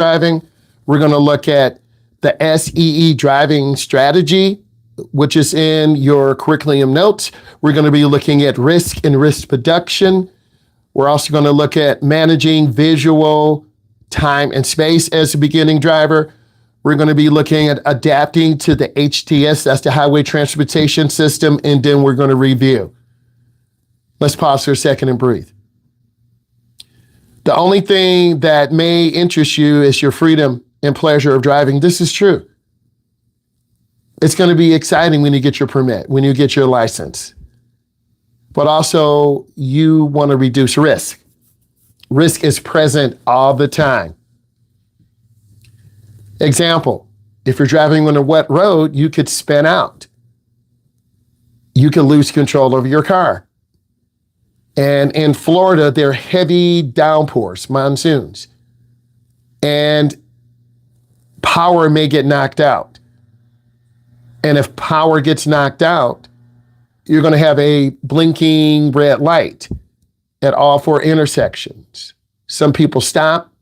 driving. We're going to look at the SEE driving strategy, which is in your curriculum notes. We're going to be looking at risk and risk reduction. We're also going to look at managing visual time and space as a beginning driver. We're going to be looking at adapting to the HTS, that's the Highway Transportation System, and then we're going to review. Let's pause for a second and breathe. The only thing that may interest you is your freedom and pleasure of driving. This is true. It's going to be exciting when you get your permit, when you get your license. But also, you want to reduce risk. Risk is present all the time. Example, if you're driving on a wet road, you could spin out. You can lose control of your car. And in Florida, there are heavy downpours, monsoons. And power may get knocked out. And if power gets knocked out, you're going to have a blinking red light at all four intersections. Some people stop,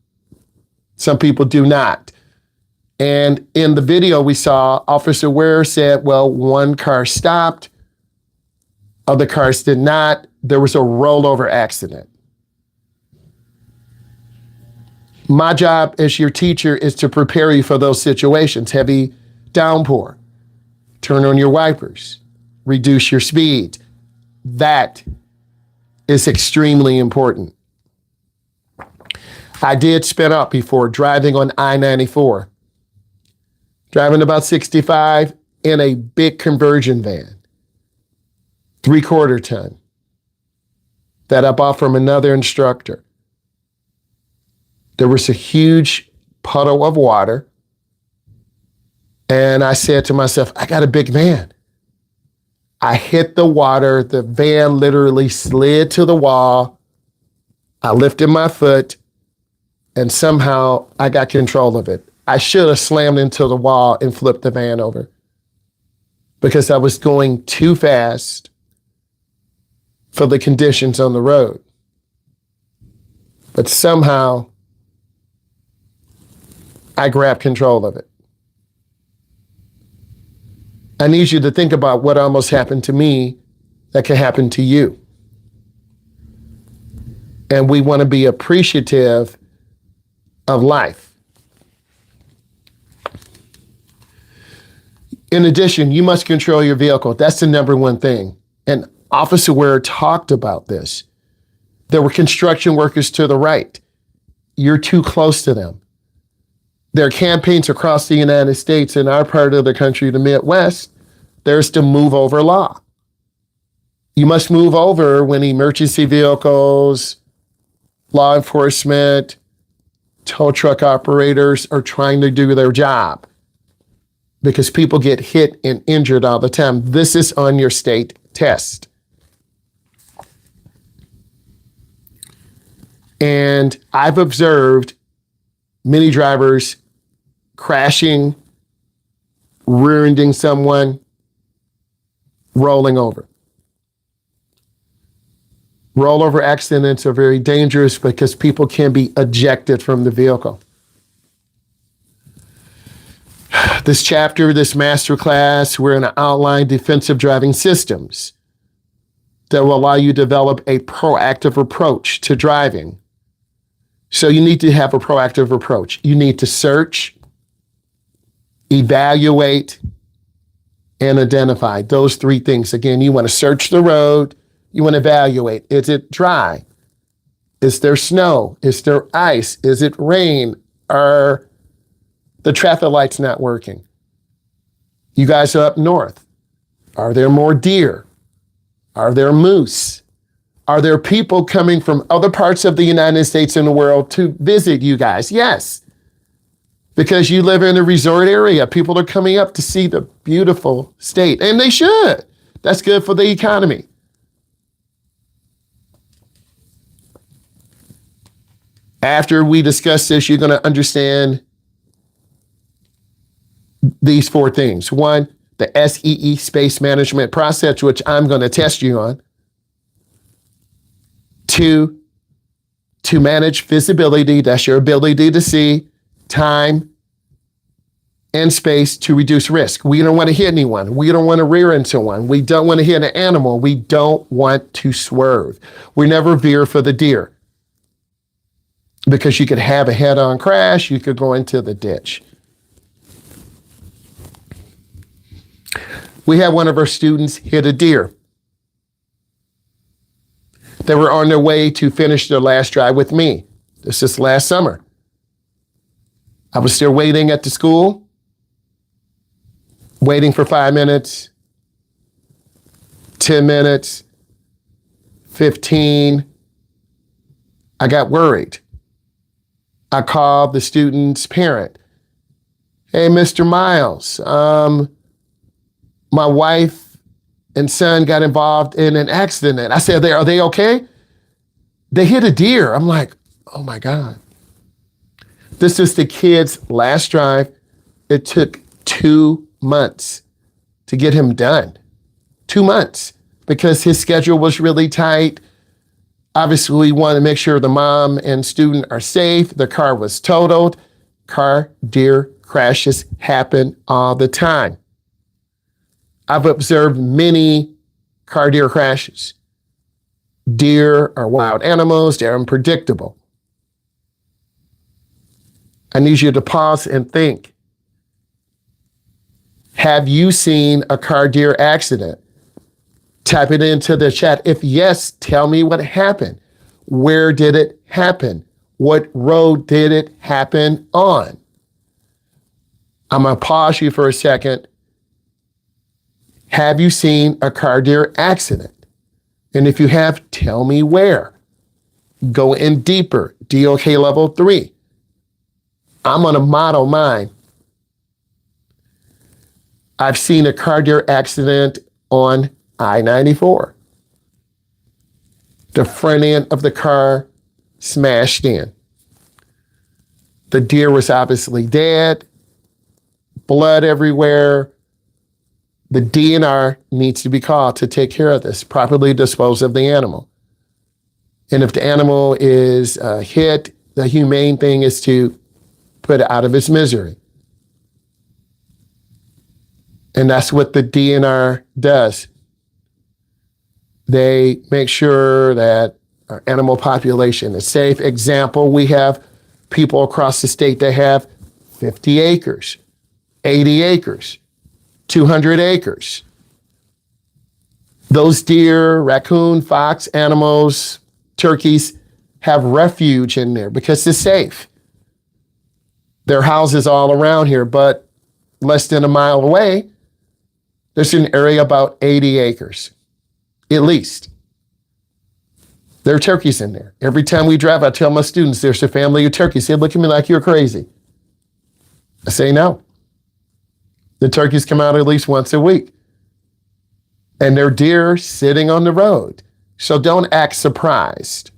some people do not. And in the video we saw, Officer Ware said, well, one car stopped, other cars did not. There was a rollover accident. My job as your teacher is to prepare you for those situations. Heavy downpour, turn on your wipers, reduce your speed. That is extremely important. I did spin up before driving on I-94. Driving about 65 in a big conversion van, 3/4 ton, that I bought from another instructor. There was a huge puddle of water, and I said to myself, I got a big van. I hit the water, the van literally slid to the wall. I lifted my foot, and somehow I got control of it. I should have slammed into the wall and flipped the van over because I was going too fast for the conditions on the road. But somehow I grabbed control of it. I need you to think about what almost happened to me that could happen to you. And we want to be appreciative of life. In addition, you must control your vehicle. That's the number one thing. And Officer Ware talked about this. There were construction workers to the right. You're too close to them. There are campaigns across the United States, in our part of the country, the Midwest. There's the move over law. You must move over when emergency vehicles, law enforcement, tow truck operators are trying to do their job, because people get hit and injured all the time. This is on your state test. And I've observed many drivers crashing, rear-ending someone, rolling over. Rollover accidents are very dangerous because people can be ejected from the vehicle. This chapter, this masterclass, we're going to outline defensive driving systems that will allow you to develop a proactive approach to driving. So you need to have a proactive approach. You need to search, evaluate, and identify. Those three things. Again, you want to search the road. You want to evaluate. Is it dry? Is there snow? Is there ice? Is it rain? Are the traffic lights not working? You guys are up north. Are there more deer? Are there moose? Are there people coming from other parts of the United States and the world to visit you guys? Yes. Because you live in a resort area. People are coming up to see the beautiful state, and they should. That's good for the economy. After we discuss this, you're going to understand these four things. One, the SEE space management process, which I'm going to test you on. Two, to manage visibility, that's your ability to see. time and space to reduce risk. We don't want to hit anyone. We don't want to rear into one. We don't want to hit an animal. We don't want to swerve. We never veer for the deer because you could have a head-on crash. You could go into the ditch. We had one of our students hit a deer. They were on their way to finish their last drive with me. This is last summer. I was still waiting at the school, waiting for 5 minutes, 10 minutes, 15. I got worried. I called the student's parent. Hey, Mr. Myles, my wife and son got involved in an accident. I said, are they okay? They hit a deer. I'm like, oh my God. This is the kid's last drive. It took 2 months to get him done. 2 months because his schedule was really tight. Obviously, we want to make sure the mom and student are safe. The car was totaled. Car deer crashes happen all the time. I've observed many car deer crashes. Deer are wild animals. They're unpredictable. I need you to pause and think. Have you seen a car deer accident? Type it into the chat. If yes, tell me what happened. Where did it happen? What road did it happen on? I'm going to pause you for a second. Have you seen a car deer accident? And if you have, tell me where. Go in deeper. DOK level 3. I'm going to model mine. I've seen a car deer accident on I-94. The front end of the car smashed in. The deer was obviously dead, blood everywhere. The DNR needs to be called to take care of this, properly dispose of the animal. And if the animal is hit, the humane thing is to put it out of its misery. And that's what the DNR does. They make sure that our animal population is safe. Example, we have people across the state that have 50 acres, 80 acres, 200 acres. Those deer, raccoon, fox animals, turkeys have refuge in there because it's safe. There are houses all around here, but less than a mile away, there's an area about 80 acres, at least. There are turkeys in there. Every time we drive, I tell my students, there's a family of turkeys. They look at me like you're crazy. I say no. The turkeys come out at least once a week. And they're deer sitting on the road. So don't act surprised.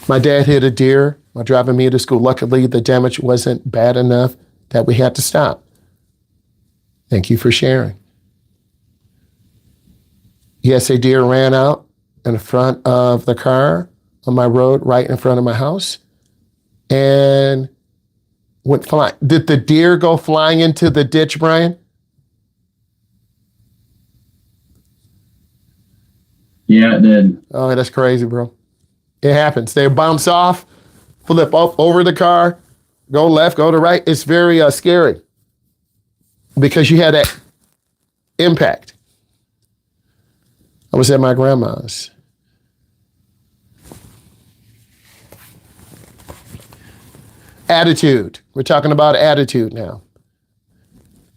My dad hit a deer while driving me to school. Luckily, the damage wasn't bad enough that we had to stop. Thank you for sharing. Yes, a deer ran out in front of the car on my road, right in front of my house, and went flying. Did the deer go flying into the ditch, Brian? Yeah, it did. Oh, that's crazy, bro. It happens. They bounce off, flip up over the car, go left, go to right. It's very scary because you had that impact. I was at my grandma's. Attitude. We're talking about attitude now.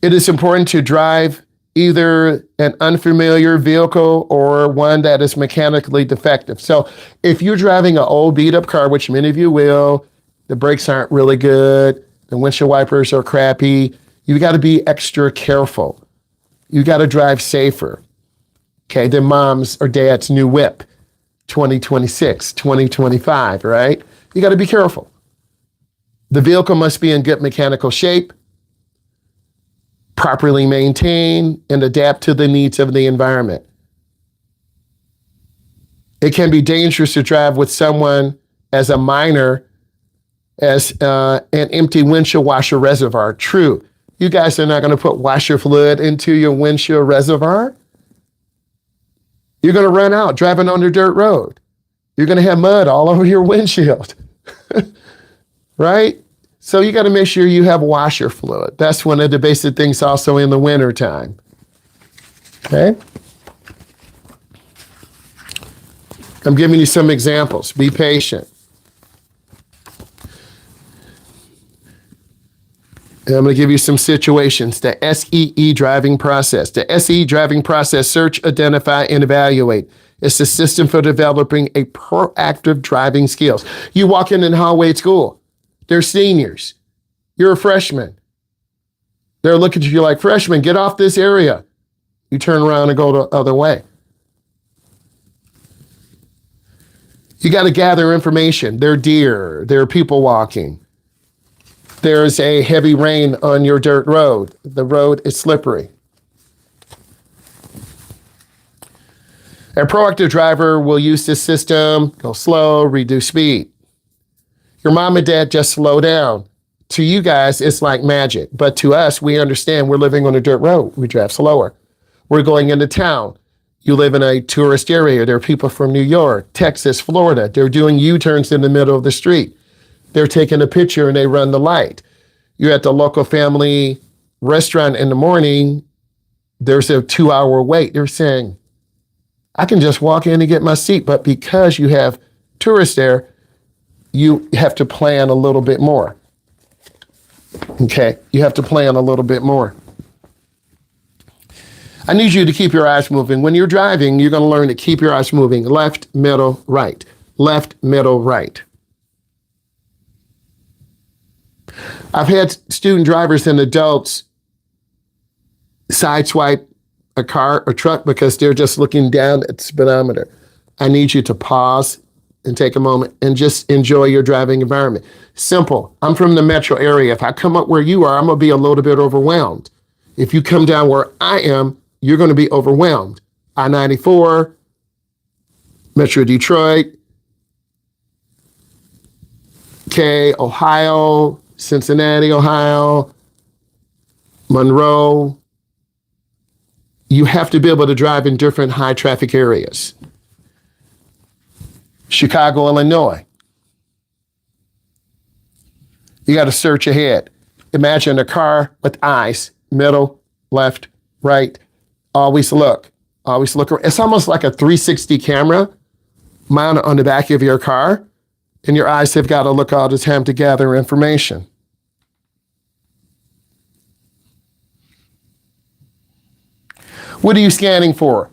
It is important to drive either an unfamiliar vehicle or one that is mechanically defective. So if you're driving an old beat up car, which many of you will, the brakes aren't really good, the windshield wipers are crappy, you got to be extra careful. You got to drive safer. Okay, then mom's or dad's new whip, 2026, 2025, right? You got to be careful. The vehicle must be in good mechanical shape, properly maintained, and adapt to the needs of the environment. It can be dangerous to drive with someone as a minor as an empty windshield washer reservoir. True. You guys are not going to put washer fluid into your windshield reservoir. You're going to run out driving on the dirt road. You're going to have mud all over your windshield, right? So you got to make sure you have washer fluid. That's one of the basic things also in the wintertime. Okay? I'm giving you some examples. Be patient. And I'm going to give you some situations. The SEE driving process. The SEE driving process, search, identify, and evaluate. It's a system for developing a proactive driving skills. You walk in the hallway at school. They're seniors. You're a freshman. They're looking at you like, freshman, get off this area. You turn around and go the other way. You got to gather information. There are deer. There are people walking. There's a heavy rain on your dirt road. The road is slippery. A proactive driver will use this system, go slow, reduce speed. Your mom and dad just slow down. To you guys, it's like magic. But to us, we understand we're living on a dirt road. We drive slower. We're going into town. You live in a tourist area. There are people from New York, Texas, Florida. They're doing U-turns in the middle of the street. They're taking a picture and they run the light. You're at the local family restaurant in the morning. There's a 2-hour wait. They're saying, I can just walk in and get my seat. But because you have tourists there, you have to plan a little bit more. Okay, you have to plan a little bit more. I need you to keep your eyes moving. When you're driving, you're going to learn to keep your eyes moving. Left, middle, right. Left, middle, right. I've had student drivers and adults sideswipe a car or truck because they're just looking down at the speedometer. I need you to pause and take a moment and just enjoy your driving environment. Simple. I'm from the metro area. If I come up where you are, I'm going to be a little bit overwhelmed. If you come down where I am, you're going to be overwhelmed. I-94, Metro Detroit, Ohio, Cincinnati, Ohio, Monroe. You have to be able to drive in different high traffic areas. Chicago, Illinois. You got to search ahead. Imagine a car with eyes, middle, left, right. Always look. Always look. It's almost like a 360 camera mounted on the back of your car, and your eyes have got to look all the time to gather information. What are you scanning for?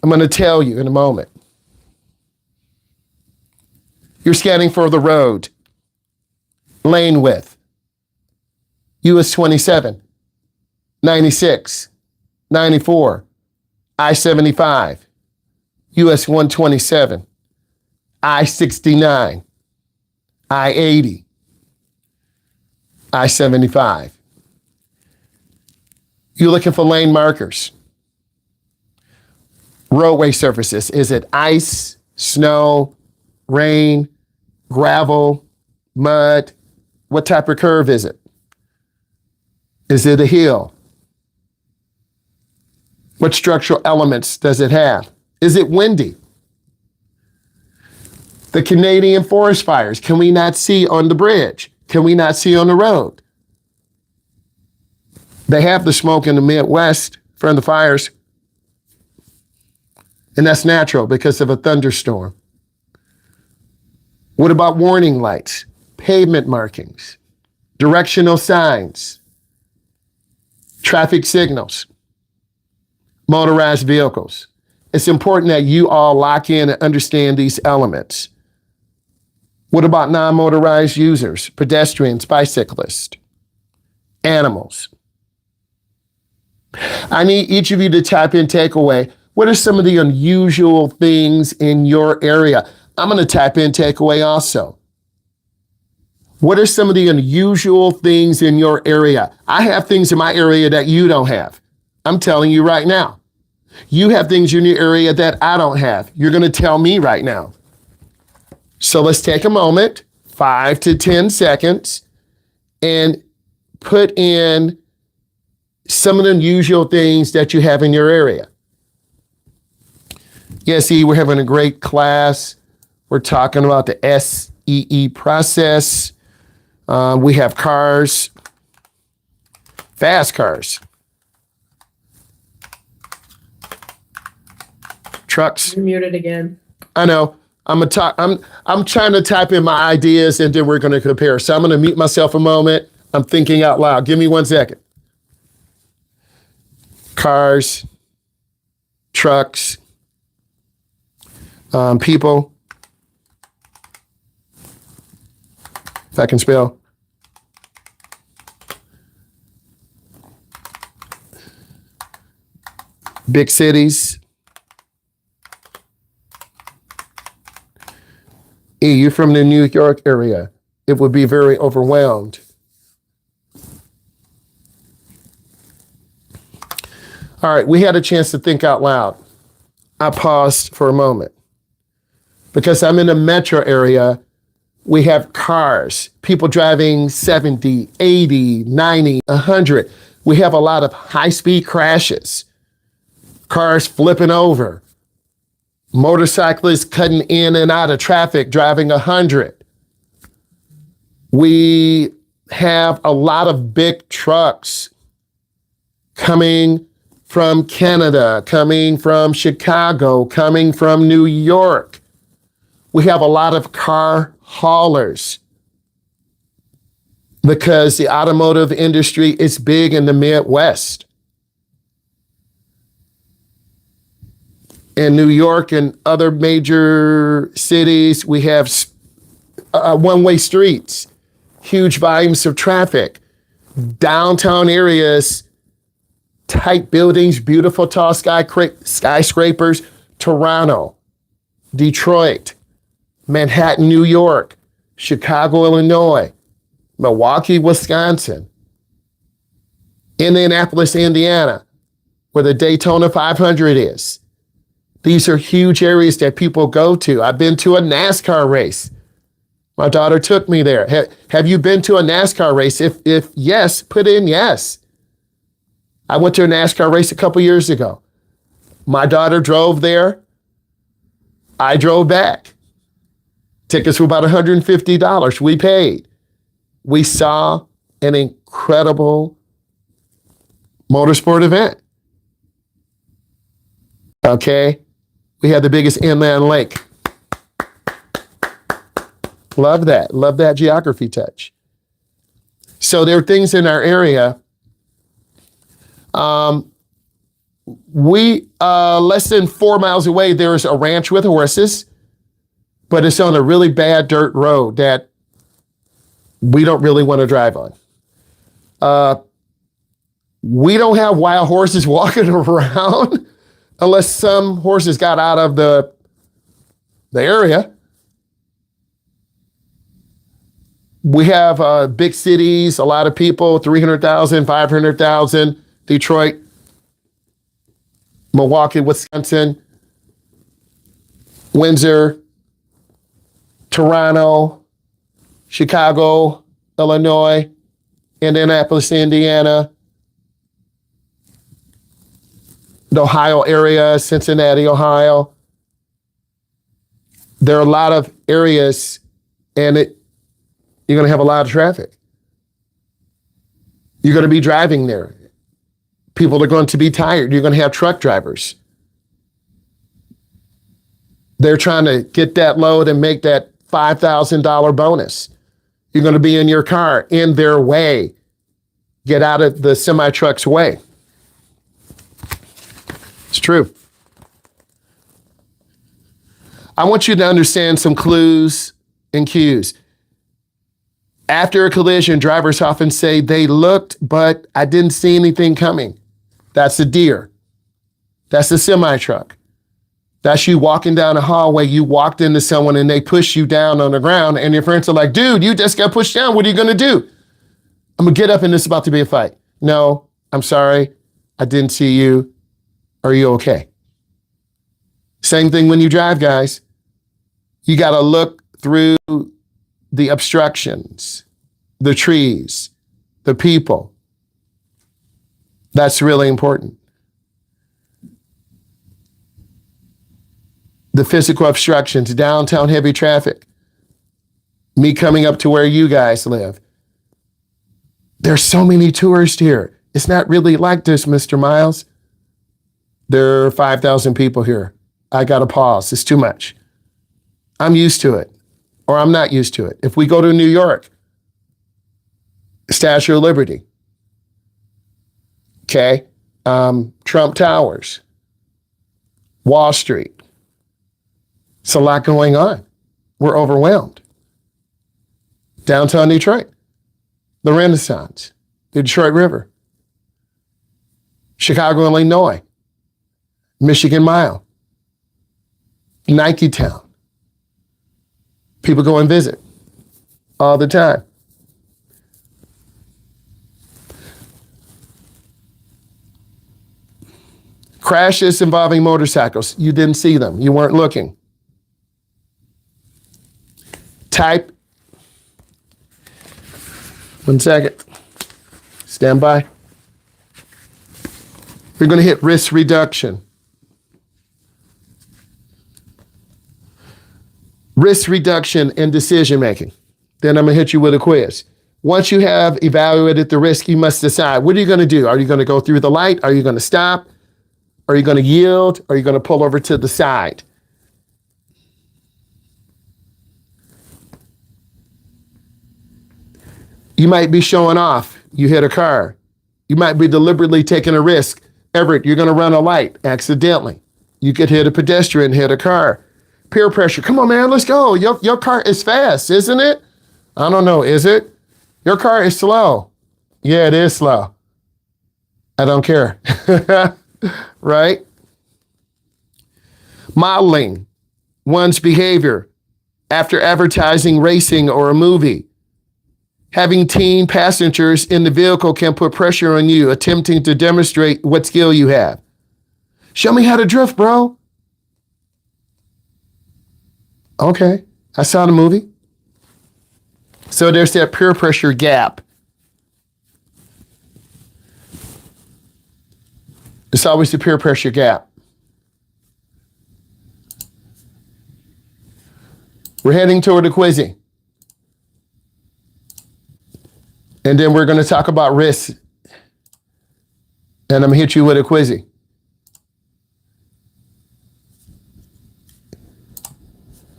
I'm going to tell you in a moment. You're scanning for the road, lane width, US 27, 96, 94, I-75, US 127, I-69, I-80, I-75. You're looking for lane markers. Roadway surfaces. Is it ice, snow, rain, gravel, mud? What type of curve is it? Is it a hill? What structural elements does it have? Is it windy? The Canadian forest fires, can we not see on the bridge? Can we not see on the road? They have the smoke in the Midwest from the fires, and that's natural because of a thunderstorm. What about warning lights, pavement markings, directional signs, traffic signals, motorized vehicles? It's important that you all lock in and understand these elements. What about non-motorized users, pedestrians, bicyclists, animals? I need each of you to type in takeaway. What are some of the unusual things in your area? I'm going to type in takeaway also. What are some of the unusual things in your area? I have things in my area that you don't have. I'm telling you right now. You have things in your area that I don't have. You're going to tell me right now. So let's take a moment, 5 to 10 seconds, and put in some of the unusual things that you have in your area. Yeah, see, we're having a great class. We're talking about the SEE process. We have cars, fast cars, trucks. You're muted again. I know. I'm trying to type in my ideas and then we're going to compare. So I'm going to mute myself a moment. I'm thinking out loud. Give me 1 second. Cars, trucks, people. If I can spell. Big cities. You're from the New York area. It would be very overwhelmed. All right, we had a chance to think out loud. I paused for a moment because I'm in a metro area. We have cars, people driving 70, 80, 90, 100. We have a lot of high-speed crashes, cars flipping over, motorcyclists cutting in and out of traffic, driving 100. We have a lot of big trucks coming from Canada, coming from Chicago, coming from New York. We have a lot of car haulers because the automotive industry is big in the Midwest. In New York and other major cities, we have one-way streets, huge volumes of traffic, downtown areas, tight buildings, beautiful tall skyscrapers, Toronto, Detroit, Manhattan, New York, Chicago, Illinois, Milwaukee, Wisconsin, Indianapolis, Indiana, where the Daytona 500 is. These are huge areas that people go to. I've been to a NASCAR race. My daughter took me there. Have you been to a NASCAR race? If yes, put in yes. I went to a NASCAR race a couple years ago. My daughter drove there. I drove back. Tickets were about $150. We paid. We saw an incredible motorsport event. Okay? We had the biggest inland lake. Love that. Love that geography touch. So there are things in our area. Less than 4 miles away, there's a ranch with horses, but it's on a really bad dirt road that we don't really want to drive on. We don't have wild horses walking around unless some horses got out of the area. We have big cities, a lot of people, 300,000, 500,000, Detroit, Milwaukee, Wisconsin, Windsor, Toronto, Chicago, Illinois, Indianapolis, Indiana, the Ohio area, Cincinnati, Ohio. There are a lot of areas, and you're going to have a lot of traffic. You're going to be driving there. People are going to be tired. You're going to have truck drivers. They're trying to get that load and make that $5,000 bonus. You're going to be in your car, in their way. Get out of the semi-truck's way. It's true. I want you to understand some clues and cues. After a collision, drivers often say they looked, but I didn't see anything coming. That's a deer. That's a semi-truck. That's you walking down a hallway. You walked into someone and they push you down on the ground and your friends are like, dude, you just got pushed down. What are you going to do? I'm going to get up and it's about to be a fight. No, I'm sorry. I didn't see you. Are you okay? Same thing when you drive, guys. You got to look through the obstructions, the trees, the people. That's really important. The physical obstructions, downtown heavy traffic, me coming up to where you guys live. There's so many tourists here. It's not really like this, Mr. Myles. There are 5,000 people here. I got to pause. It's too much. I'm used to it, or I'm not used to it. If we go to New York, Statue of Liberty, okay, Trump Towers, Wall Street. It's a lot going on. We're overwhelmed. Downtown Detroit, the Renaissance, the Detroit River, Chicago, Illinois, Michigan Mile, Nike Town. People go and visit all the time. Crashes involving motorcycles. You didn't see them. You weren't looking. Type. 1 second. Stand by. We're going to hit risk reduction. Risk reduction and decision making. Then I'm going to hit you with a quiz. Once you have evaluated the risk, you must decide, what are you going to do? Are you going to go through the light? Are you going to stop? Are you going to yield? Are you going to pull over to the side? You might be showing off. You hit a car. You might be deliberately taking a risk. Everett, you're going to run a light accidentally. You could hit a pedestrian, hit a car. Peer pressure. Come on, man, let's go. Your car is fast, isn't it? I don't know, is it? Your car is slow. Yeah, it is slow. I don't care. Right? Modeling one's behavior after advertising, racing, or a movie. Having teen passengers in the vehicle can put pressure on you, attempting to demonstrate what skill you have. Show me how to drift, bro. Okay, I saw the movie. So there's that peer pressure gap. It's always the peer pressure gap. We're heading toward the quizzing. And then we're going to talk about risk. And I'm going to hit you with a quizzing.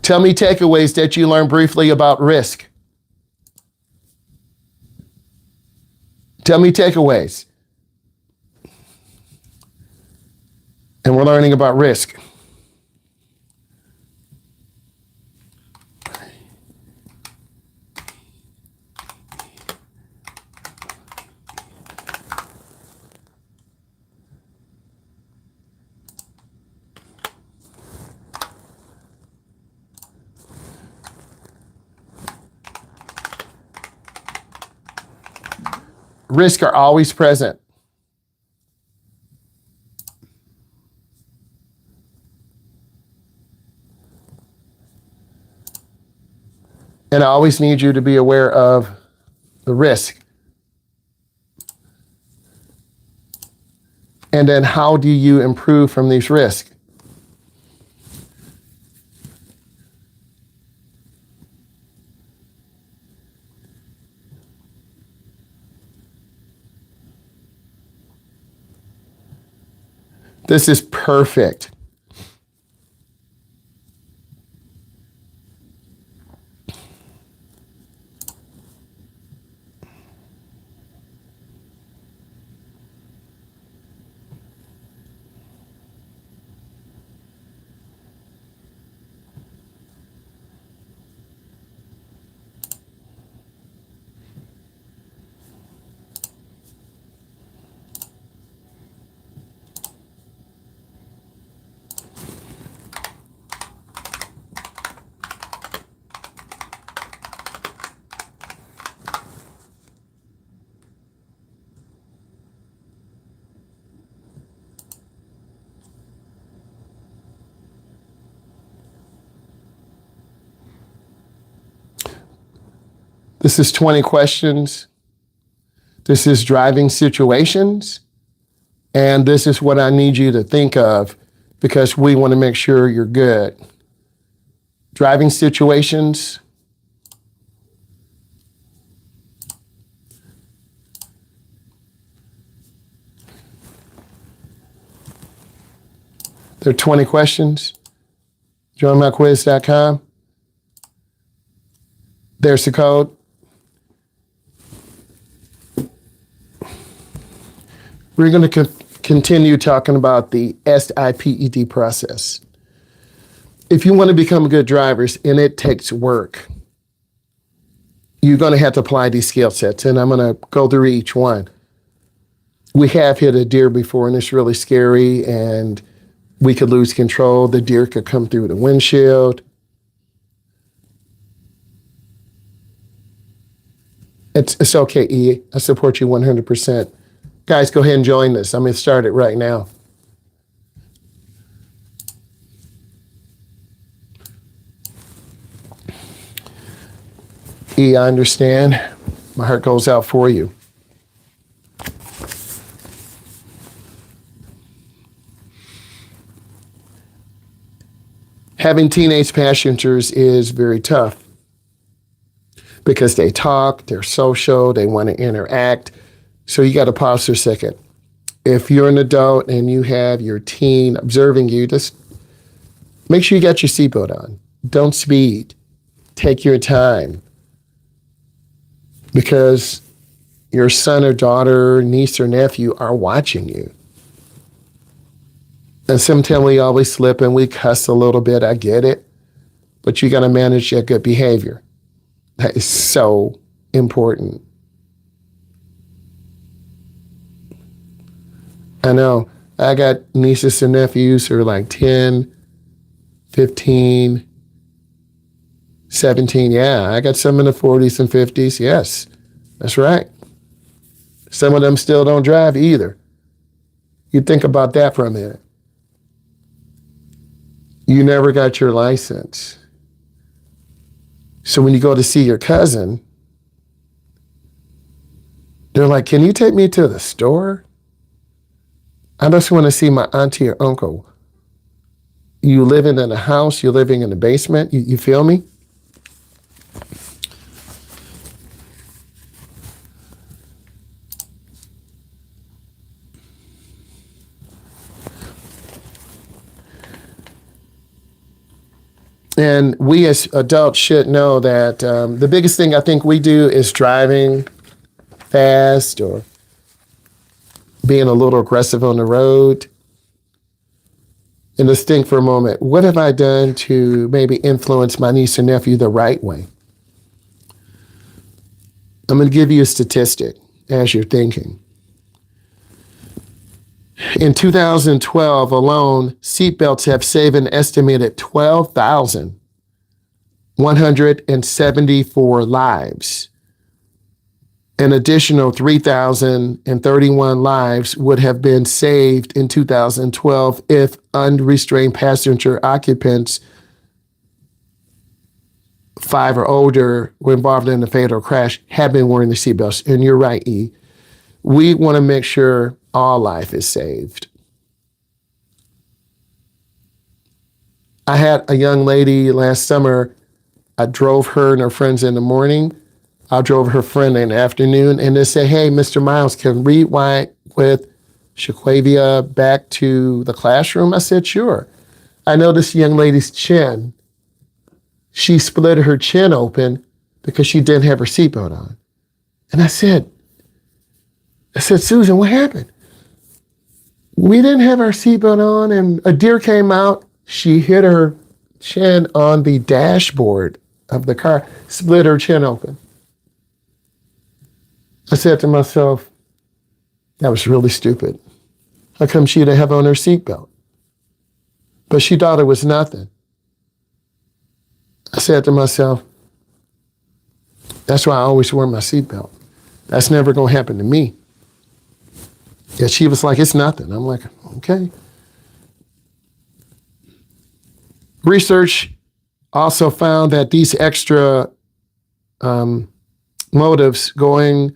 Tell me takeaways that you learned briefly about risk. Tell me takeaways. And we're learning about risk. Risks are always present. And I always need you to be aware of the risk. And then how do you improve from these risks? This is perfect. This is 20 questions. This is driving situations. And this is what I need you to think of because we want to make sure you're good. Driving situations. There are 20 questions. joinmyquiz.com. There's the code. We're going to continue talking about the SIPED process. If you want to become good drivers, and it takes work, you're going to have to apply these skill sets, and I'm going to go through each one. We have hit a deer before, and it's really scary, and we could lose control. The deer could come through the windshield. It's okay, E. I support you 100%. Guys, go ahead and join this. I'm going to start it right now. E, I understand. My heart goes out for you. Having teenage passengers is very tough because they talk, they're social, they want to interact. So you got to pause for a second. If you're an adult and you have your teen observing you, just make sure you got your seatbelt on. Don't speed. Take your time. Because your son or daughter, niece or nephew are watching you. And sometimes we always slip and we cuss a little bit. I get it. But you got to manage your good behavior. That is so important. I know. I got nieces and nephews who are like 10, 15, 17. Yeah, I got some in the 40s and 50s. Yes, that's right. Some of them still don't drive either. You think about that for a minute. You never got your license. So when you go to see your cousin, they're like, can you take me to the store? I just want to see my auntie or uncle. You living in a house, you're living in the basement, you feel me? And we as adults should know that the biggest thing I think we do is driving fast or being a little aggressive on the road. And let's think for a moment, what have I done to maybe influence my niece and nephew the right way? I'm going to give you a statistic as you're thinking. In 2012 alone, seatbelts have saved an estimated 12,174 lives. An additional 3,031 lives would have been saved in 2012 if unrestrained passenger occupants 5 or older were involved in a fatal crash had been wearing the seatbelts. And you're right, E. We want to make sure all life is saved. I had a young lady last summer. I drove her and her friends in the morning. I drove her friend in the afternoon, and they said, hey, Mr. Myles, can we ride with Shaquavia back to the classroom? I said, sure. I noticed the young lady's chin. She split her chin open because she didn't have her seatbelt on. And I said, Susan, what happened? We didn't have our seatbelt on, and a deer came out. She hit her chin on the dashboard of the car, split her chin open. I said to myself, that was really stupid. How come she didn't have on her seatbelt? But she thought it was nothing. I said to myself, that's why I always wear my seatbelt. That's never going to happen to me. Yeah, she was like, it's nothing. I'm like, okay. Research also found that these extra motives going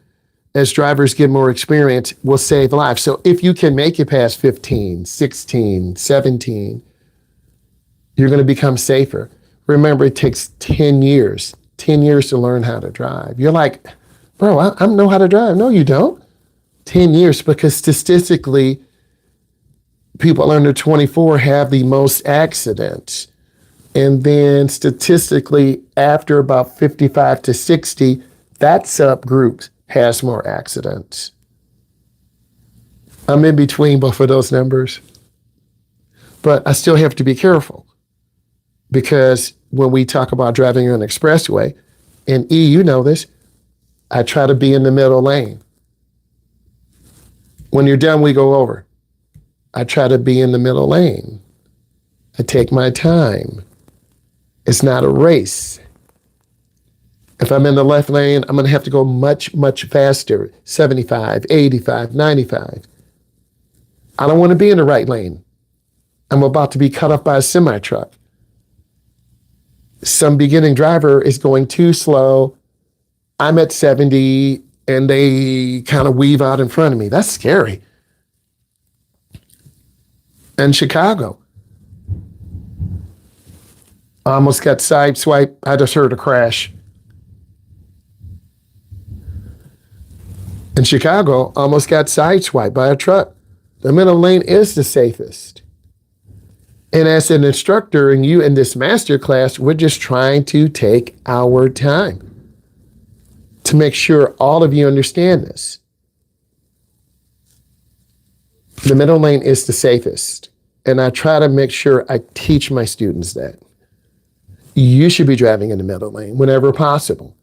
as drivers get more experience will save lives. So if you can make it past 15, 16, 17, you're going to become safer. Remember, it takes 10 years to learn how to drive. You're like, bro, I know how to drive. No, you don't. 10 years, because statistically, people under 24 have the most accidents. And then statistically, after about 55 to 60, that subgroup has more accidents. I'm in between both of those numbers. But I still have to be careful, because when we talk about driving on an expressway, and E, you know this, I try to be in the middle lane. When you're done, we go over. I try to be in the middle lane. I take my time. It's not a race. If I'm in the left lane, I'm going to have to go much, much faster, 75, 85, 95. I don't want to be in the right lane. I'm about to be cut off by a semi-truck. Some beginning driver is going too slow. I'm at 70 and they kind of weave out in front of me. That's scary. In Chicago, I almost got sideswiped. I just heard a crash. In Chicago, almost got sideswiped by a truck. The middle lane is the safest. And as an instructor and you in this masterclass, we're just trying to take our time to make sure all of you understand this. The middle lane is the safest. And I try to make sure I teach my students that. You should be driving in the middle lane whenever possible.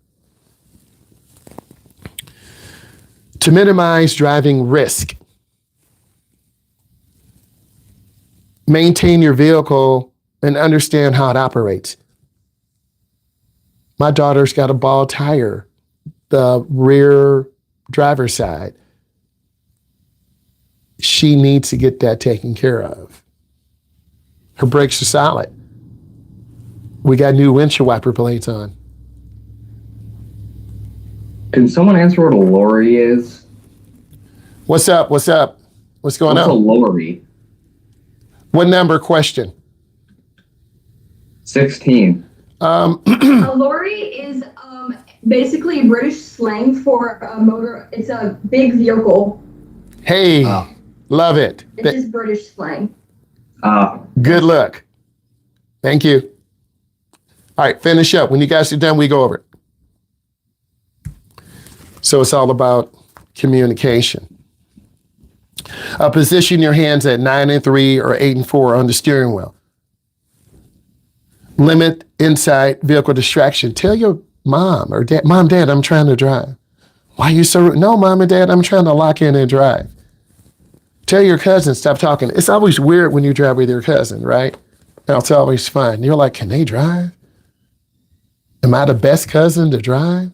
To minimize driving risk, maintain your vehicle and understand how it operates. My daughter's got a bald tire, the rear driver's side. She needs to get that taken care of. Her brakes are solid. We got new windshield wiper blades on. Can someone answer what a lorry is? What's up? What's up? What's going What's a on? lorry? What number question? 16. A lorry is basically British slang for a motor. It's a big vehicle. Hey, love it. It's just British slang. Good luck. Thank you. All right, finish up. When you guys are done, we go over it. So it's all about communication. Position your hands at 9 and 3 or 8 and 4 on the steering wheel. Limit inside vehicle distraction. Tell your mom or dad, Mom, Dad, I'm trying to drive. Why are you so rude? No, Mom and Dad, I'm trying to lock in and drive. Tell your cousin, stop talking. It's always weird when you drive with your cousin, right? And it's always fun. You're like, can they drive? Am I the best cousin to drive?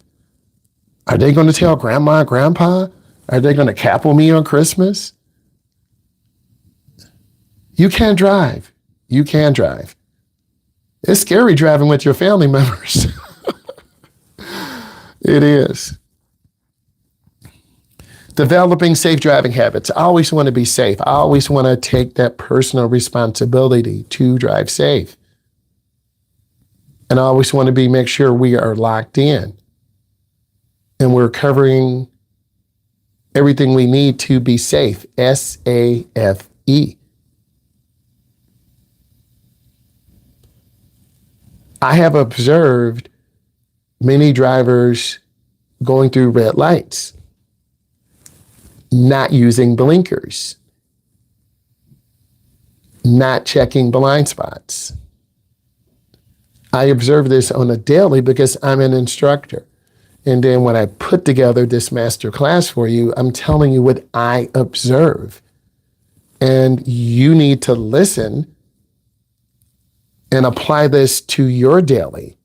Are they going to tell grandma and grandpa? Are they going to cackle me on Christmas? You can drive. You can drive. It's scary driving with your family members. It is. Developing safe driving habits. I always want to be safe. I always want to take that personal responsibility to drive safe. And I always want to make sure we are locked in and we're covering everything we need to be safe. SAFE. I have observed many drivers going through red lights, not using blinkers, not checking blind spots. I observe this on a daily because I'm an instructor. And then when I put together this master class for you, I'm telling you what I observe. And you need to listen and apply this to your daily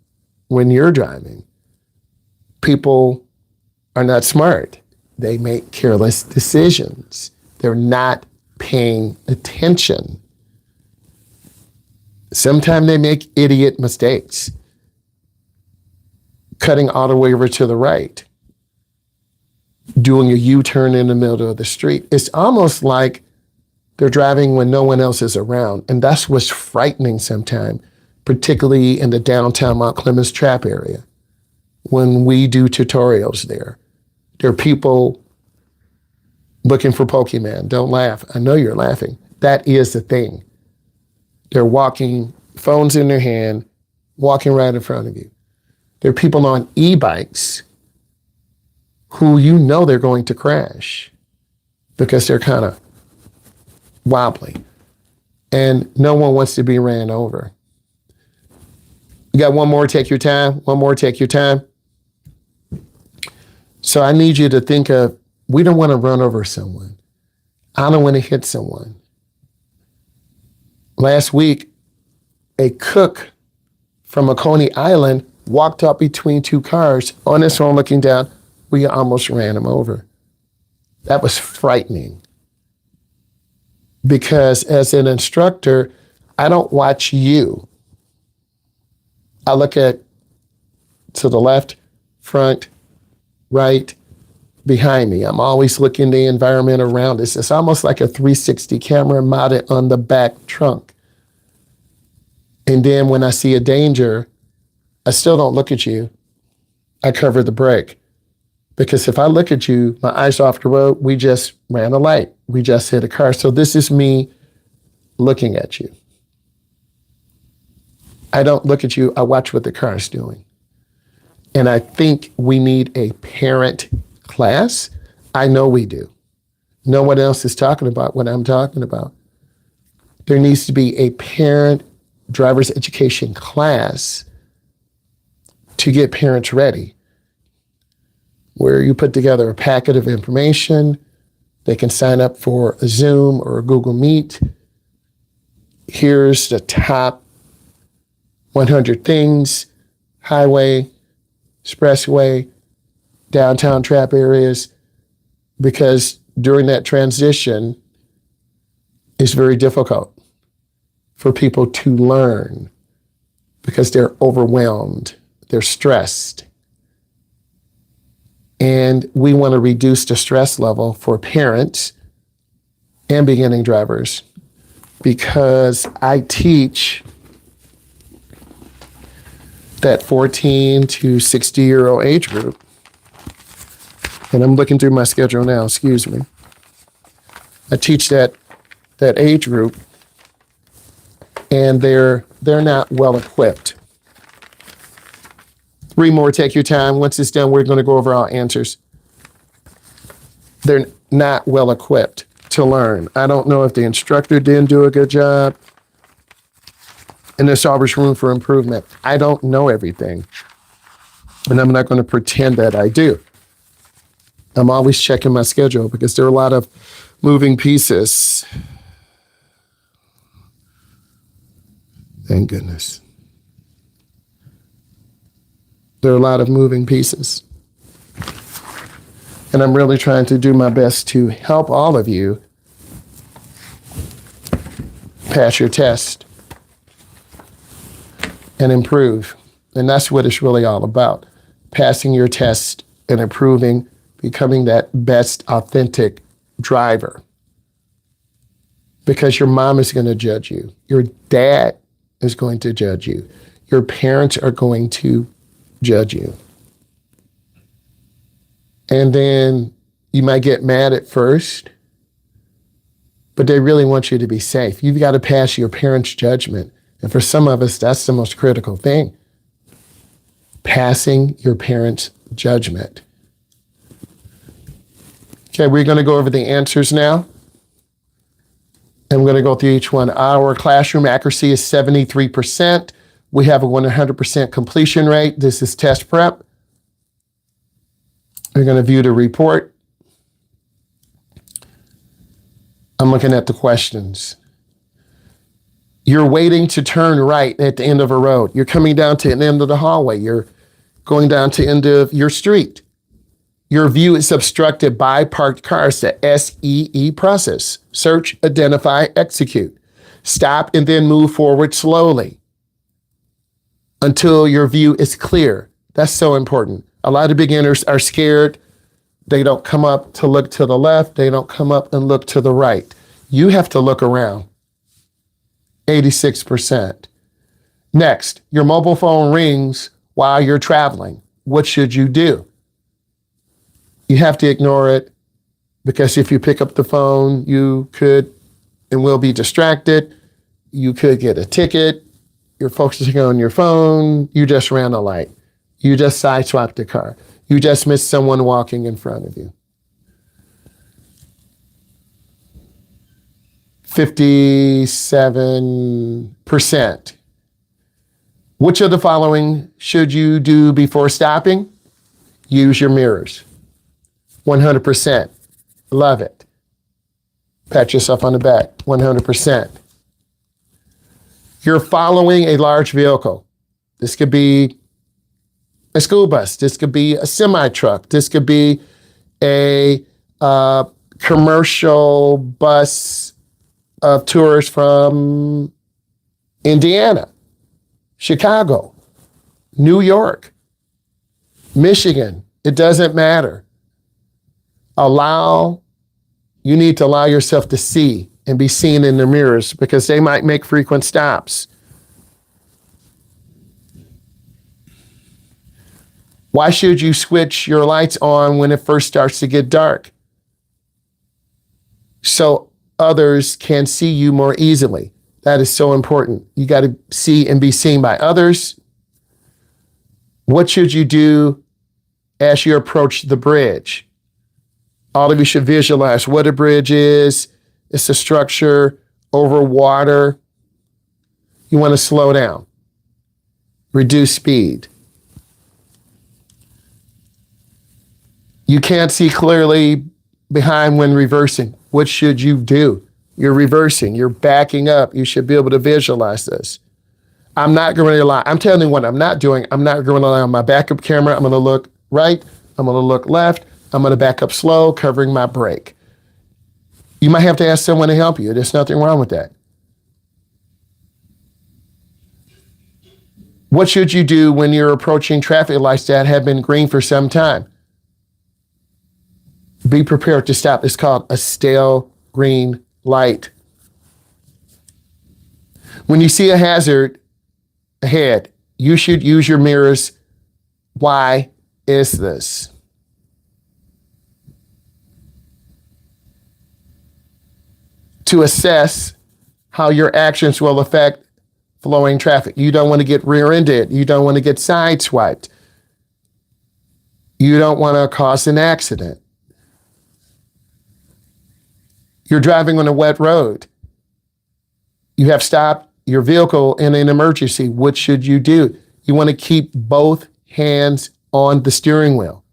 when you're driving. People are not smart. They make careless decisions. They're not paying attention. Sometimes they make idiot mistakes. Cutting all the way over to the right. doing a U-turn in the middle of the street. It's almost like they're driving when no one else is around. And that's what's frightening sometimes, particularly in the downtown Mount Clemens Trap area. When we do tutorials there are people looking for Pokemon. Don't laugh. I know you're laughing. That is the thing. They're walking, phones in their hand, walking right in front of you. There are people on e-bikes who you know they're going to crash because they're kind of wobbly. And no one wants to be ran over. You got one more, take your time. One more, take your time. So I need you to think of, we don't want to run over someone. I don't want to hit someone. Last week, a cook from a Coney Island walked up between two cars on his phone looking down. We almost ran him over. That was frightening. Because as an instructor, I don't watch you. I look at to the left, front, right, behind me. I'm always looking the environment around us. It's almost like a 360 camera mounted on the back trunk. And then when I see a danger, I still don't look at you. I cover the brake. Because if I look at you, my eyes off the road, we just ran a light. We just hit a car. So this is me looking at you. I don't look at you. I watch what the car is doing. And I think we need a parent class. I know we do. No one else is talking about what I'm talking about. There needs to be a parent driver's education class to get parents ready, where you put together a packet of information. They can sign up for a Zoom or a Google Meet. Here's the top 100 things, highway, expressway, downtown trap areas, because during that transition, it's very difficult for people to learn because they're overwhelmed, they're stressed. And we want to reduce the stress level for parents and beginning drivers, because I teach that 14 to 60-year-old age group. And I'm looking through my schedule now, excuse me. I teach that age group, and they're not well equipped. 3 more, take your time. Once it's done, we're going to go over our answers. They're not well equipped to learn. I don't know if the instructor didn't do a good job, and there's always room for improvement. I don't know everything, and I'm not going to pretend that I do. I'm always checking my schedule because there are a lot of moving pieces. Thank goodness. There are a lot of moving pieces. And I'm really trying to do my best to help all of you pass your test and improve. And that's what it's really all about. Passing your test and improving, becoming that best authentic driver. Because your mom is going to judge you. Your dad is going to judge you. Your parents are going to judge you. And then you might get mad at first, but they really want you to be safe. You've got to pass your parents' judgment. And for some of us, that's the most critical thing. Passing your parents' judgment. Okay, we're going to go over the answers now. And we're going to go through each one. Our classroom accuracy is 73%. We have a 100% completion rate. This is test prep. We're going to view the report. I'm looking at the questions. You're waiting to turn right at the end of a road. You're coming down to the end of the hallway. You're going down to the end of your street. Your view is obstructed by parked cars, the SEE process. Search, identify, execute. Stop and then move forward slowly until your view is clear. That's so important. A lot of beginners are scared They don't come up to look to the left. They don't come up and look to the right. You have to look around. 86%. Next, your mobile phone rings while you're traveling. What should you do? You have to ignore it, because if you pick up the phone, you could and will be distracted. You could get a ticket. You're focusing on your phone. You just ran a light. You just sideswiped the car. You just missed someone walking in front of you. 57%. Which of the following should you do before stopping? Use your mirrors. 100%. Love it. Pat yourself on the back. 100%. You're following a large vehicle. This could be a school bus. This could be a semi-truck. This could be a commercial bus of tourists from Indiana, Chicago, New York, Michigan. It doesn't matter. You need to allow yourself to see and be seen in the mirrors, because they might make frequent stops. Why should you switch your lights on when it first starts to get dark? So others can see you more easily. That is so important. You got to see and be seen by others. What should you do as you approach the bridge? All of you should visualize what a bridge is. It's a structure over water. You want to slow down, reduce speed. You can't see clearly behind when reversing. What should you do? You're reversing, you're backing up. You should be able to visualize this. I'm not going to rely, I'm telling you what I'm not doing. I'm not going to rely on my backup camera. I'm going to look right. I'm going to look left. I'm going to back up slow, covering my brake. You might have to ask someone to help you. There's nothing wrong with that. What should you do when you're approaching traffic lights that have been green for some time? Be prepared to stop. It's called a stale green light. When you see a hazard ahead, you should use your mirrors. Why is this? To assess how your actions will affect flowing traffic. You don't want to get rear-ended. You don't want to get sideswiped. You don't want to cause an accident. You're driving on a wet road. You have stopped your vehicle in an emergency. What should you do? You want to keep both hands on the steering wheel.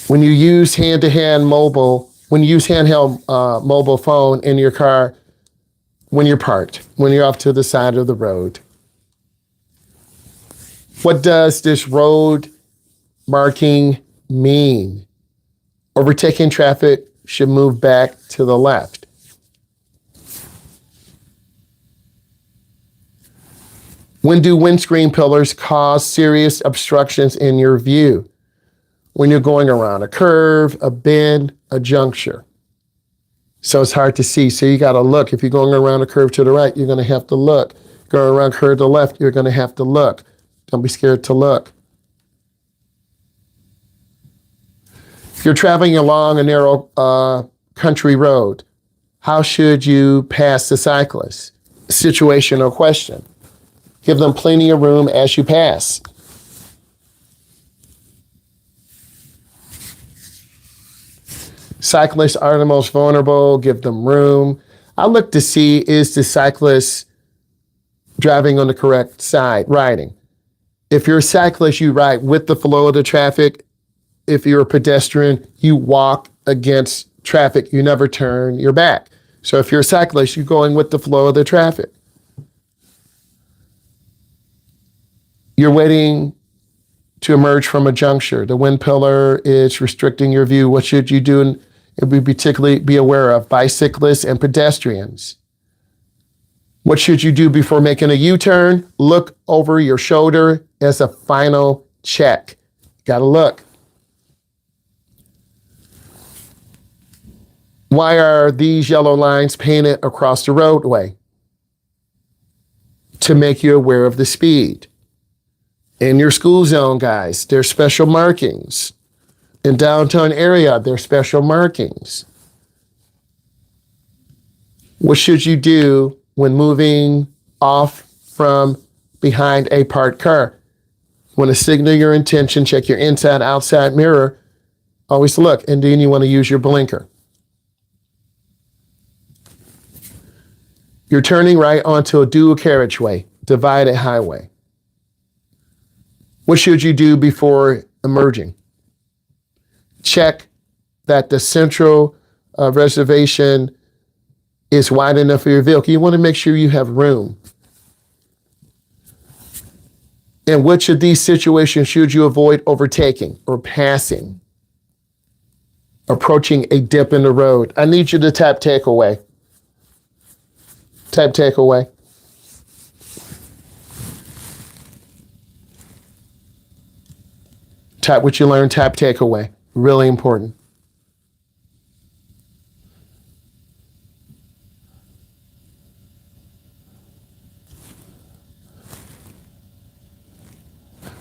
When you use handheld mobile phone in your car, when you're parked, when you're off to the side of the road. What does this road marking mean? Overtaking traffic should move back to the left. When do windscreen pillars cause serious obstructions in your view? When you're going around a curve, a bend, a juncture. So it's hard to see. So you got to look. If you're going around a curve to the right, you're going to have to look. Going around a curve to the left, you're going to have to look. Don't be scared to look. If you're traveling along a narrow country road, how should you pass the cyclist? Situational question. Give them plenty of room as you pass. Cyclists are the most vulnerable. Give them room. I look to see, is the cyclist driving on the correct side, riding? If you're a cyclist, you ride with the flow of the traffic. If you're a pedestrian, you walk against traffic. You never turn your back. So if you're a cyclist, you're going with the flow of the traffic. You're waiting to emerge from a juncture. The wind pillar is restricting your view. What should you do? And it would particularly be aware of bicyclists and pedestrians. What should you do before making a U-turn? Look over your shoulder as a final check. Gotta look. Why are these yellow lines painted across the roadway? To make you aware of the speed. In your school zone, guys, there's special markings. In downtown area, there's special markings. What should you do when moving off from behind a parked car? Want to signal your intention, check your inside, outside mirror. Always look, and then you want to use your blinker. You're turning right onto a dual carriageway, divided highway. What should you do before emerging? Check that the central reservation is wide enough for your vehicle. You want to make sure you have room. In which of these situations should you avoid overtaking or passing? Approaching a dip in the road. I need you to tap takeaway. Tap takeaway. Tap what you learned, tap takeaway. Really important.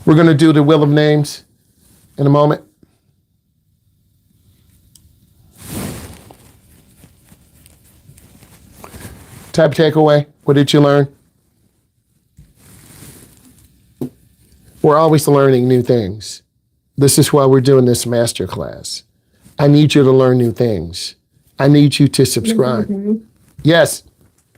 We're going to do the wheel of names in a moment. Type takeaway. What did you learn? We're always learning new things. This is why we're doing this masterclass. I need you to learn new things. I need you to subscribe. Yes.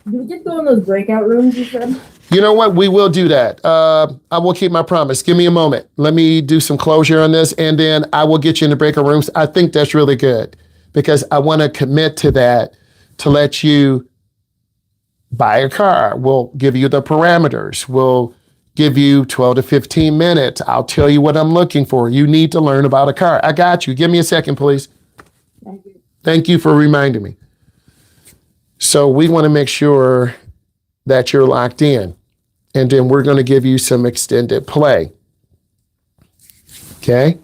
Do we get to go in those breakout rooms you said? You know what? We will do that. I will keep my promise. Give me a moment. Let me do some closure on this, and then I will get you in the breakout rooms. I think that's really good because I want to commit to that to let you buy a car. We'll give you the parameters. We'll give you 12 to 15 minutes. I'll tell you what I'm looking for. You need to learn about a car. I got you. Give me a second, please. Thank you. Thank you for reminding me. So we want to make sure that you're locked in. And then we're going to give you some extended play. Okay?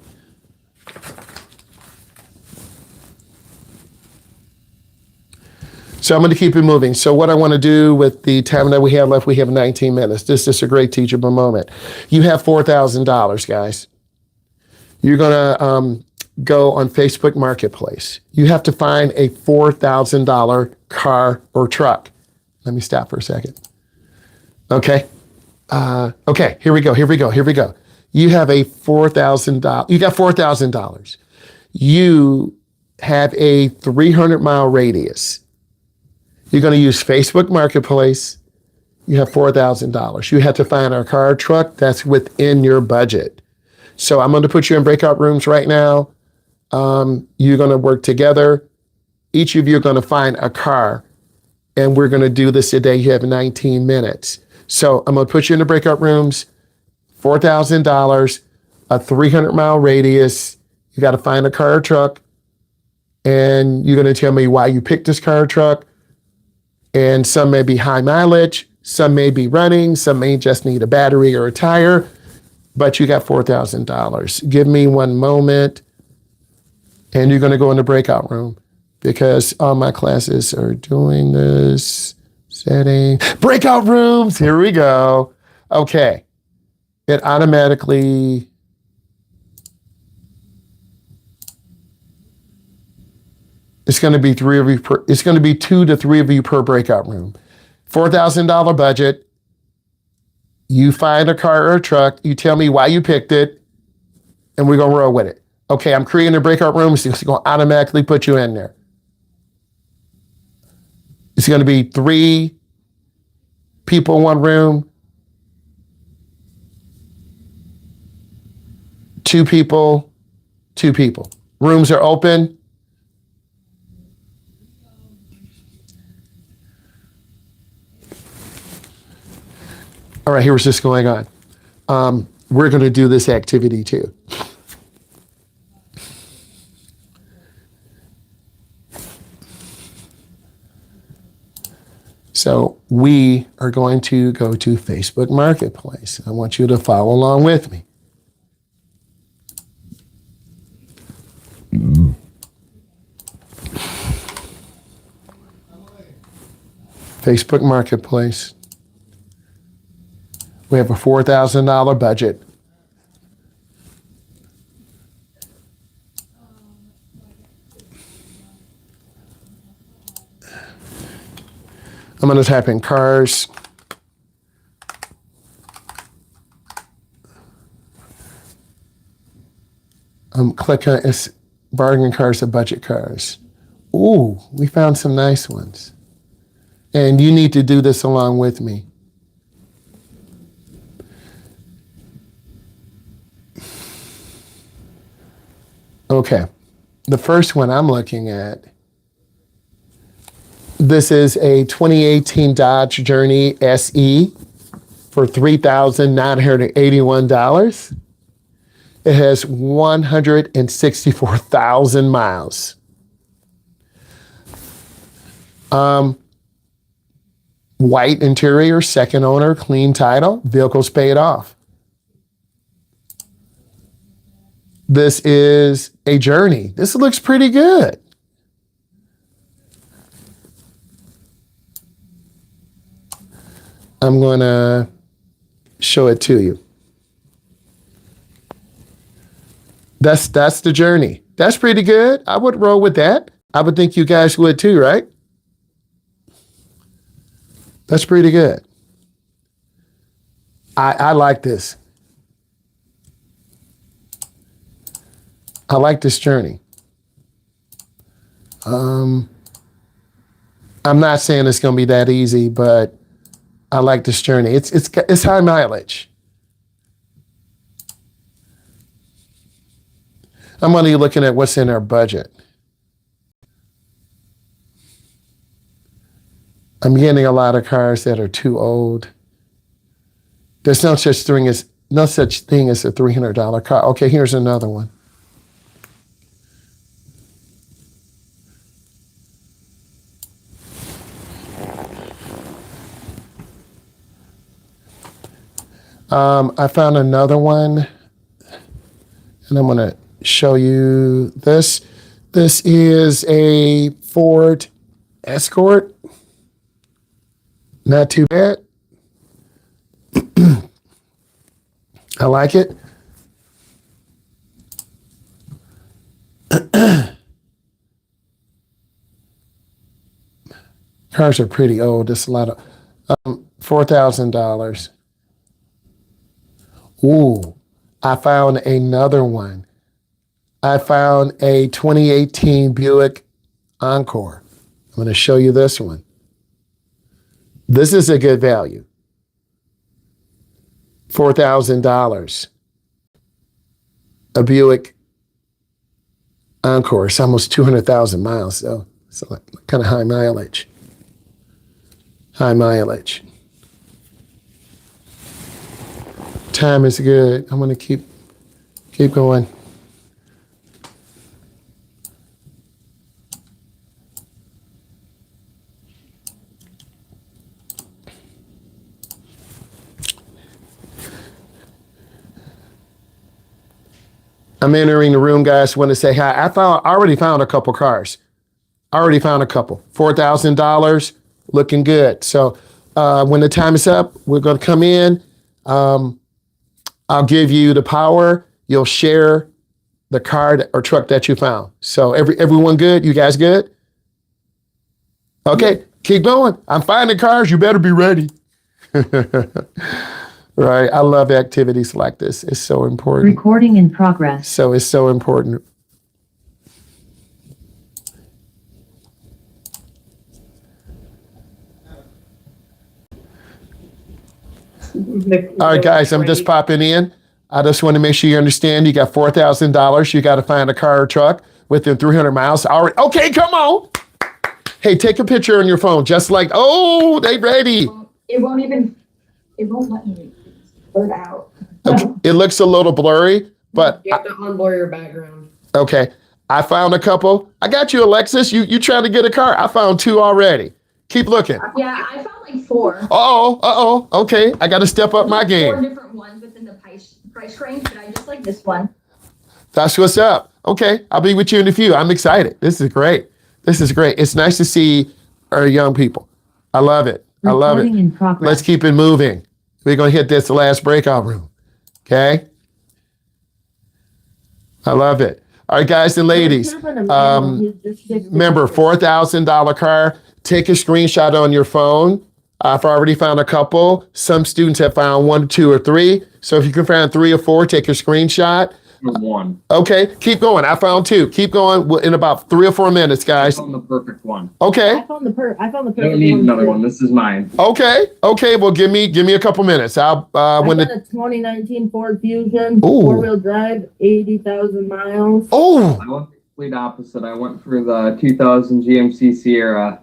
So I'm going to keep it moving. So what I want to do with the time that we have left, we have 19 minutes. This is a great teachable moment. You have $4,000, guys. You're going to go on Facebook Marketplace. You have to find a $4,000 car or truck. Let me stop for a second. Okay. Okay, here we go. You have a $4,000. You got $4,000. You have a 300-mile radius. You're going to use Facebook Marketplace. You have $4,000. You have to find a car or truck that's within your budget. So I'm going to put you in breakout rooms right now. You're going to work together. Each of you are going to find a car. And we're going to do this today. You have 19 minutes. So I'm going to put you in the breakout rooms, $4,000, a 300-mile radius. You got to find a car or truck. And you're going to tell me why you picked this car or truck. And some may be high mileage. Some may be running. Some may just need a battery or a tire. But you got $4,000. Give me one moment. And you're going to go in the breakout room because all my classes are doing this. Setting. Breakout rooms. Here we go. Okay. It automatically. It's going to be it's going to be 2 to 3 of you per breakout room. $4,000 budget. You find a car or a truck. You tell me why you picked it. And we're going to roll with it. Okay, I'm creating a breakout room. So it's going to automatically put you in there. It's going to be 3 people in one room, 2 people, 2 people. Rooms are open. All right, here's what's going on. We're going to do this activity too. So we are going to go to Facebook Marketplace. I want you to follow along with me. Facebook Marketplace. We have a $4,000 budget. I'm going to type in cars. Click on it's bargain cars or budget cars. Ooh, we found some nice ones. And you need to do this along with me. Okay, the first one I'm looking at, this is a 2018 Dodge Journey SE for $3,981. It has 164,000 miles. White interior, second owner, clean title, vehicle's paid off. This is a Journey. This looks pretty good. I'm going to show it to you. That's the Journey. That's pretty good. I would roll with that. I would think you guys would too, right? That's pretty good. I like this. I like this Journey. I'm not saying it's going to be that easy, but I like this Journey. It's high mileage. I'm only looking at what's in our budget. I'm getting a lot of cars that are too old. There's no such thing as a $300 car. Okay, here's another one. I found another one, and I'm going to show you this. This is a Ford Escort. Not too bad. I like it. Cars are pretty old. It's a lot of $4,000. Ooh, I found another one. I found a 2018 Buick Encore. I'm going to show you this one. This is a good value. $4,000. A Buick Encore. It's almost 200,000 miles, so it's kind of high mileage. High mileage. Time is good. I'm going to keep going. I'm entering the room, guys. Want to say hi. I already found a couple cars. $4,000, looking good. So when the time is up, we're going to come in. I'll give you the power. You'll share the car or truck that you found. So everyone good? You guys good? Okay, keep going. I'm finding cars. You better be ready. Right. I love activities like this. It's so important. Recording in progress. So it's so important. All right, guys, I'm just popping in. I just want to make sure you understand you got $4,000. You got to find a car or truck within 300 miles. All right. Okay, come on. Hey, take a picture on your phone. Just like, oh, they ready. It won't let me blur it out. Okay. It looks a little blurry, but You have to unblur your background. okay. I found a couple. I got you, Alexis. You trying to get a car? I found two already. Keep looking. Yeah, I found like 4. Okay. I got to step up my 4 game. different ones within the price range, but I just like this one. That's what's up. Okay, I'll be with you in a few. I'm excited. This is great. It's nice to see our young people. I love it. Recording in progress. Let's keep it moving. We're going to hit this last breakout room. Okay? I love it. All right, guys and ladies. Remember, $4,000 car. Take a screenshot on your phone. I've already found a couple. Some students have found 1, 2, or 3. So if you can find 3 or 4, take a screenshot. 1. Okay, keep going. I found 2. Keep going in about 3 or 4 minutes, I guys. found the perfect one. Okay. I found the perfect I don't need another one. This is mine. Okay. Well, give me a couple minutes. I'll I when got the a 2019 Ford Fusion, Ooh. 4-wheel drive, 80,000 miles. oh I went the complete opposite. I went for the 2000 GMC Sierra.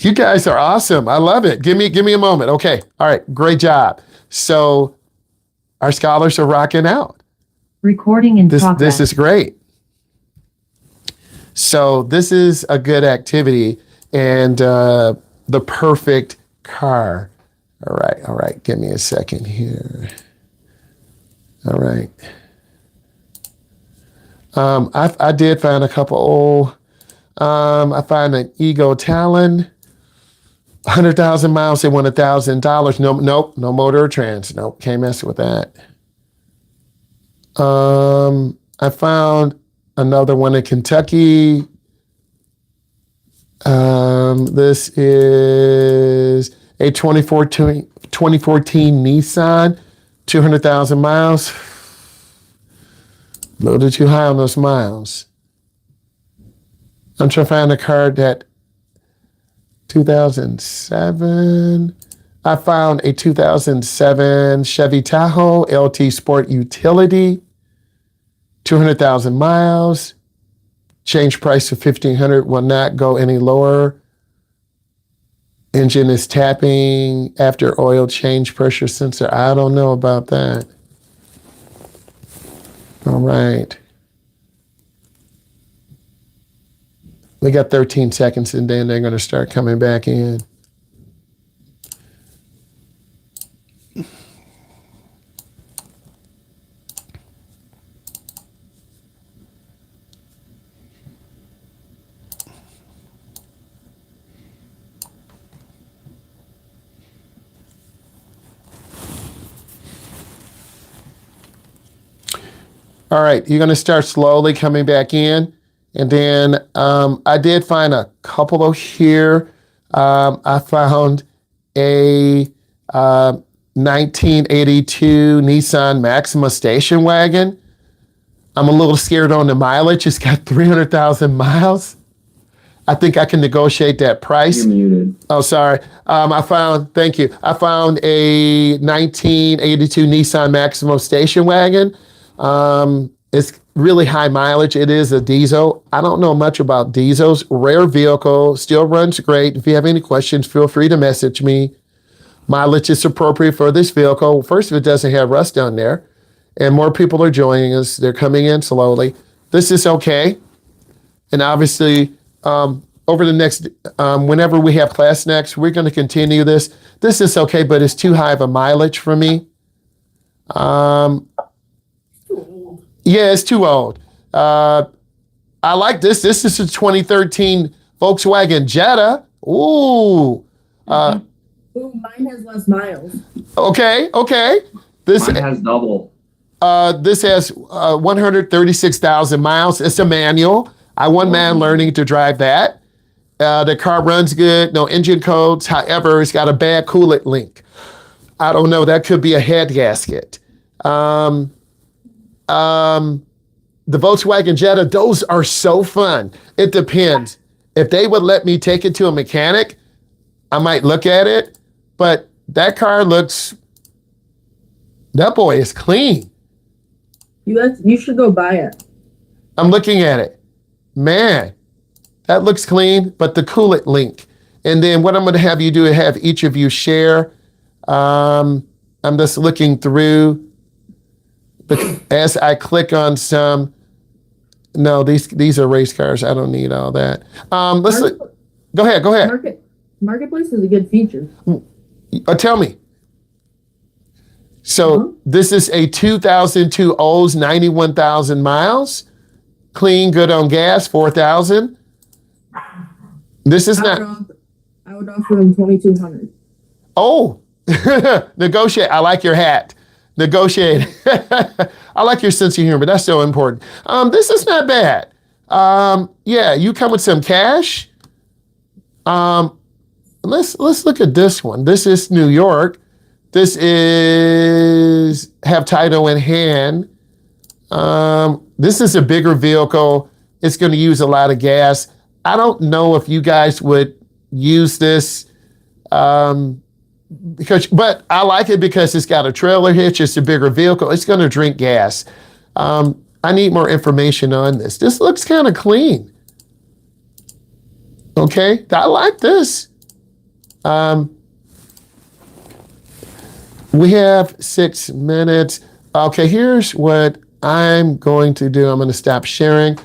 you guys are awesome. I love it. Give me a moment. Okay. All right. Great job. So our scholars are rocking out. Recording in progress. This is great. So this is a good activity and the perfect car. All right. Give me a second here. All right. I did find a couple. I found an Ego Talon, 100,000 miles. They want $1,000. Nope. No motor or trans. Nope. Can't mess with that. I found another one in Kentucky. This is a 2014 Nissan, 200,000 miles. A little too high on those miles. I'm trying to find a car that 2007. I found a 2007 Chevy Tahoe LT Sport Utility, 200,000 miles. Change price to $1,500. Will not go any lower. Engine is tapping after oil change pressure sensor. I don't know about that. All right. We got 13 seconds and then they're going to start coming back in. All right, you're going to start slowly coming back in. And then I did find a couple of here. I found a 1982 Nissan Maxima station wagon. I'm a little scared on the mileage. It's got 300,000 miles. I think I can negotiate that price. You're muted. Oh, sorry. Thank you. I found a 1982 Nissan Maxima station wagon. It's really high mileage. It is a diesel. I don't know much about diesels. Rare vehicle, still runs great. If you have any questions, feel free to message me. Mileage is appropriate for this vehicle. First, it doesn't have rust on there. And more people are joining us. They're coming in slowly. This is okay. And obviously, over the next, whenever we have class next, we're going to continue this. This is okay, but it's too high of a mileage for me. Yeah, it's too old. I like this. This is a 2013 Volkswagen Jetta. Ooh. Ooh, mine has less miles. Okay. Mine has double. This has 136,000 miles. It's a manual. I one man learning to drive that. The car runs good. No engine codes. However, it's got a bad coolant link. I don't know. That could be a head gasket. The Volkswagen Jetta, those are so fun. It depends. If they would let me take it to a mechanic, I might look at it, but that boy is clean. You should go buy it. I'm looking at it. Man, that looks clean, but the coolant link. And then what I'm going to have you do is have each of you share. I'm just looking through. As I click on some, no, these are race cars. I don't need all that. Go ahead. Marketplace is a good feature. Tell me. So this is a 2002 Olds, 91,000 miles. Clean, good on gas, 4,000. This is not. I would offer them 2,200. Oh, negotiate. I like your hat. Negotiate. I like your sense of humor. That's so important. This is not bad. Yeah, you come with some cash. Let's look at this one. This is New York. This is have title in hand. This is a bigger vehicle. It's going to use a lot of gas. I don't know if you guys would use this but I like it because it's got a trailer hitch. It's a bigger vehicle. It's going to drink gas. I need more information on this. This looks kind of clean. Okay, I like this. We have 6 minutes. Okay, here's what I'm going to do. I'm going to stop sharing.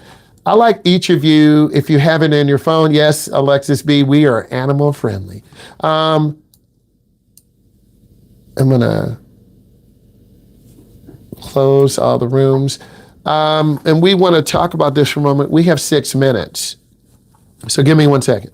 I like each of you, if you have it in your phone, yes, Alexis B, we are animal friendly. I'm going to close all the rooms. And we want to talk about this for a moment. We have 6 minutes. So give me 1 second.